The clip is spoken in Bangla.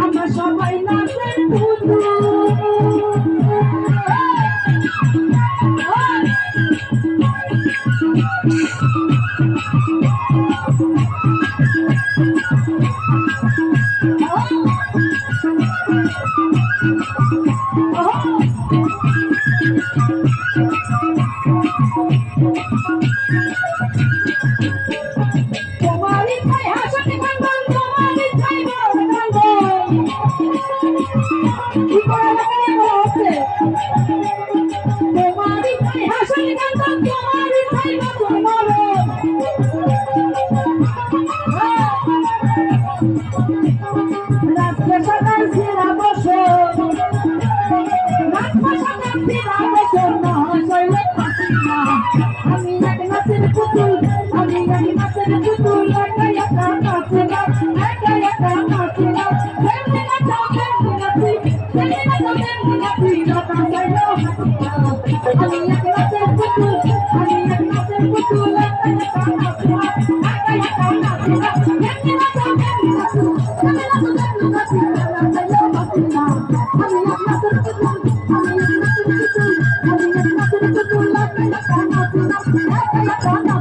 আমরা সবাই নাচের পুতুল তোমারই ছাই হাসতে কান্দন তোমারই ছাই বড় কান্দন কি করে লাগে বলছে তোমারই ছাই হাসতে কান্দন তোমারই ছাই বড় মরণ রাজপ্রাসাদের সিরা বসন রাজপ্রাসাদের সিরা বসন মহাশৈল হাসিনা আমি এক নাচের পুতুল আমি এক নাচের পুতুল একা একা নাচে না একা একা নাচে না তেমনি নাচাও তেমনি নাচি তেমনি নাচাও তেমনি নাচি রাতা শৈল হাসিনা আমি এক নাচের পুতুল আমি এক নাচের পুতুল একা একা নাচে না একা একা নাচে না তেমনি নাচাও তেমনি নাচি তেমনি নাচাও তেমনি নাচি রাতা শৈল হাসিনা আমি এক নাচের পুতুল আমি এক নাচের পুতুল আমি এক নাচের পুতুল একা একা নাচে না একা একা